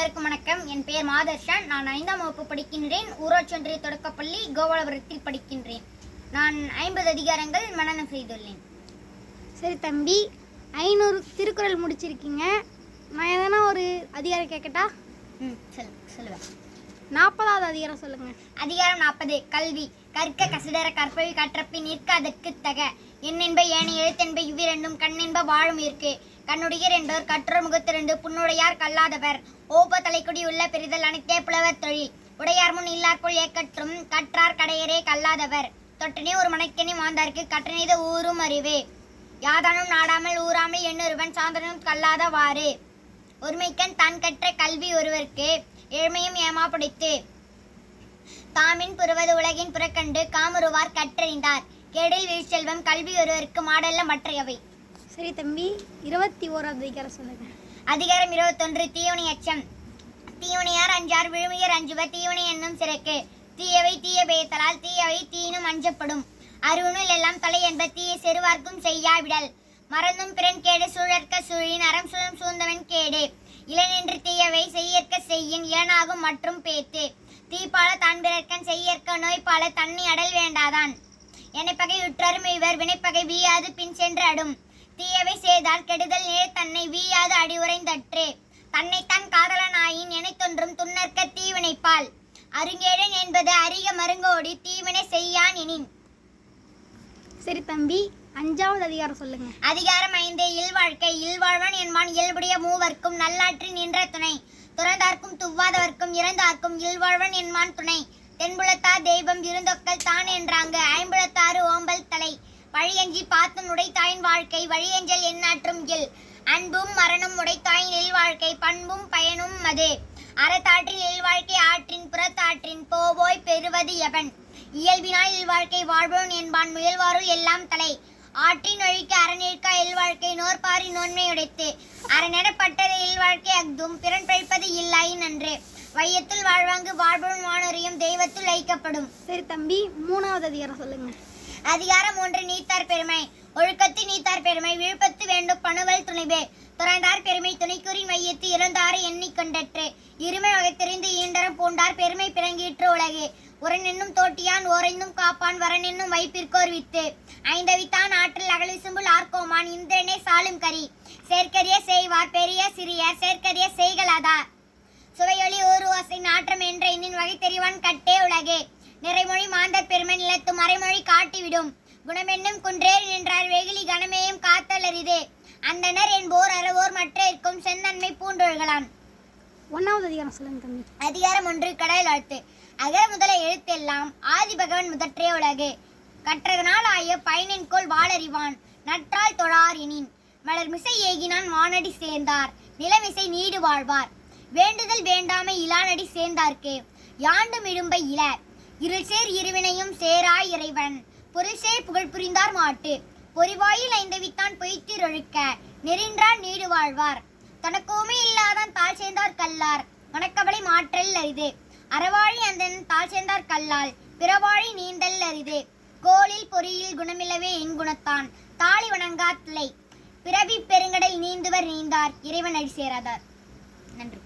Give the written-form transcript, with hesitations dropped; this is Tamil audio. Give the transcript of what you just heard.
அனைவருக்கும் வணக்கம். என் பெயர் மாதர்ஷன். நான் 5ஆம் வகுப்பு படிக்கின்றேன். ஊராட்சி ஒன்றிய தொடக்கப்பள்ளி கோபாலபுரத்தில் படிக்கின்றேன். நான் 50 அதிகாரங்கள் மனனம் செய்துள்ளேன். சரி தம்பி, 500 திருக்குறள் முடிச்சிருக்கீங்க. நான் எதனா ஒரு அதிகாரம் கேட்கட்டா? சொல்லுவேன். 40வது அதிகாரம் சொல்லுங்க. அதிகாரம் 40. கல்வி. கற்க கசடர கற்பவி கற்றப்பின் நிற்க அதற்கு தக. எண்ணென்ப ஏனை எழுத்தென்ப இவ்விரண்டும் கண்ணென்ப வாழும் இருக்கு. கண்ணுடையர் என்பவர் கற்றோர் முகத்திரண்டு புண்ணுடையார் கல்லாதவர். ஓப்ப தலைக்குடி உள்ள பெரிதல் அனைத்தே புலவர் தொழில். உடையார் முன் இல்லார்போல் ஏக்கற்றும் கற்றார் கடையரே கல்லாதவர். தொட்டனே ஒரு மனைக்கனி மாந்தார்க்கு கற்றனைத ஊரும் அறிவே. யாதானும் நாடாமல் ஊராமல் எண்ணொருவன் சாந்தனும் கல்லாதவாறு. ஒருமைக்கண் தான் கற்ற கல்வி ஒருவருக்கு ஏழ்மையும் ஏமா படைத்து. தாமின் புறுவது உலகின் புறக்கண்டு காமுறுவார் கற்றறிந்தார். கேடில் வீழ்ச்செல்வம் கல்வி ஒருவருக்கு மாடல்ல மற்றையவை. சரி தம்பி, 21வது அதிகாரம் சொல்லுங்க. அதிகாரம் 21. தீவினை அச்சம். தீவினையார் அஞ்சார் விழுமியர் அஞ்சுவர் தீவினை என்னும் சிறக்கு. தீயவை தீய பேத்தலால் தீயவை தீனும் அஞ்சப்படும். அறிவுனுள் எல்லாம் தலை என்ப தீய செருவார்க்கும் செய்யாவிடல். மறந்தும் பிறன் கேடு சூழற்க சூழின் அறம் சூழும் சூழ்ந்தவன் கேடு. இளநின்று தீயவை செய்யற்க செய்யின் இளனாகும் மற்றும் பேத்து. தீப்பால தான் பிறர்க்கன் செய்யற்க நோய்பால தன்னை அடல் வேண்டாதான். எனைப்பகை உற்றரும் இவர் வினைப்பகை வீயாது பின் சென்று அடும். தீயவை செய்தால் கெடுதல் நேர் தன்னை வீயாது அடி உறைந்தற்று. தன்னைத்தான் காதலனாயின் எனைத்தொன்றும் துன்னற்க தீவினைப்பால். அருங்கேடன் என்பது அறிக மருங்கோடி தீவினை செய்யான் எனின். சரி தம்பி, 5வது அதிகாரம் சொல்லுங்க. அதிகாரம் 5. இல்வாழ்க்கை. இல்வாழ்வன் என்பான் இயல்புடைய மூவர்க்கும் நல்லாற்றின் நின்ற துணை. துறந்தார்க்கும் துவாதவர்க்கும் இறந்தார்க்கும் இல்வாழ்வன் என்பான் துணை. தென்புலத்தார் தெய்வம் விருந்தொக்கல் தான் என்றாங்க ஐம்புலத்தாறு ஓம்பல் தலை. வழியஞ்சி பாத்தும் உடைத்தாயின் வாழ்க்கை வழியஞ்சல் எண்ணாற்றும் இல். அன்பும் மரணம் உடைத்தாயின் இல்வாழ்க்கை பண்பும் பயனும் அது. அறத்தாற்றில் இல்வாழ்க்கை ஆற்றின் புறத்தாற்றின் போவோய் பெறுவது எவன். இயல்பினால் இல்வாழ்க்கை வாழ்வோன் என்பான் முயல்வாருள் எல்லாம் தலை. ஆற்றின் ஒழிக்க அறநிற்க இல்வாழ்க்கை நோற்பாரி நோன்மை உடைத்து. அறநெடப்பட்டது இல்வாழ்க்கை அஃதும் பிறன் பழிப்பது இல்லாயின் நன்று. வையத்துள் வாழ்வாங்கு வாழ்பவன் வானொரியும் தெய்வத்துள் ஐக்கப்படும். சரி தம்பி, 3வது அதிகாரம் சொல்லுங்க. அதிகாரம் 1. நீத்தார் பெருமை. ஒழுக்கத்து நீத்தார் பெருமை விழுப்பத்து வேண்டும் பணுவல் துணைவே. துறந்தார் பெருமை துணைக்குறின் மையத்து இறந்தாரை எண்ணிக் கொண்டற்று. இருமை வகை தெரிந்து ஈண்டரம் பூண்டார் பெருமை பிறங்கிற்று உலகே. உரனென்னும் தோட்டியான் ஓரைந்தும் காப்பான் வரனென்னும் வைப்பிற்கோர் வித்து. ஐந்தவித்தான் ஆற்றல் அகலிசும்புல் ஆர்கோமான் இந்திரனே சாலும் கரி. செயற்கரிய செய்வார் பெரிய சிறியர் செயற்கரிய செய்கலாதார். சுவையொளி ஓருவாசை நாற்றம் என்ற எண்ணின் வகை தெரிவான் கட்டே உலகே. நிறைமொழி மாந்தர் பெருமை நிலத்து மறைமொழி காட்டிவிடும். குணமென்னும் குன்றேறி நின்றார் வெகுளி கணமேயும் காத்தல் அரிது. அந்தனர் என்போர் அறவோர் மற்ற இருக்கும் செந்தன்மை பூண்டொழுகலான். 1வது அதிகாரம் சொல்லுங்க தம்பி. அதிகாரம் 1. கடல் வாழ்த்து. அகர முதல எழுத்தெல்லாம் ஆதி பகவன் முதற்றே உலகு. கற்றதனால் ஆய பயனின்கோள் வாளறிவான் நற்றால் தொழார் எனின். மலர்மிசை ஏகினான் வானடி சேர்ந்தார் நிலமிசை நீடு வாழ்வார். வேண்டுதல் வேண்டாமை இலானடி சேர்ந்தார்க்கு யாண்டும் இடும்பை இல. இருள் சேர் இருவினையும் சேராய் இறைவன் பொருள்சேர் புகழ் புரிந்தார் மாட்டு. பொறிவாயில் ஐந்தவித்தான் பொய்த்திரொழுக்க நெறின்றார் நீடு வாழ்வார். தனக்கோமே இல்லாதான் தாழ் சேர்ந்தார் கல்லார் வனக்கவலை மாற்றல் அரிது. அறவாழி அந்த தாழ் சேர்ந்தார் கல்லால் பிறவாழி நீந்தல் அரிது. கோளில் பொறியில் குணமில்லவே என் குணத்தான் தாளி வணங்காத்திலை. பிறவி பெருங்கடல் நீந்துவர் நீந்தார் இறைவன் அடி சேராதார். நன்றி.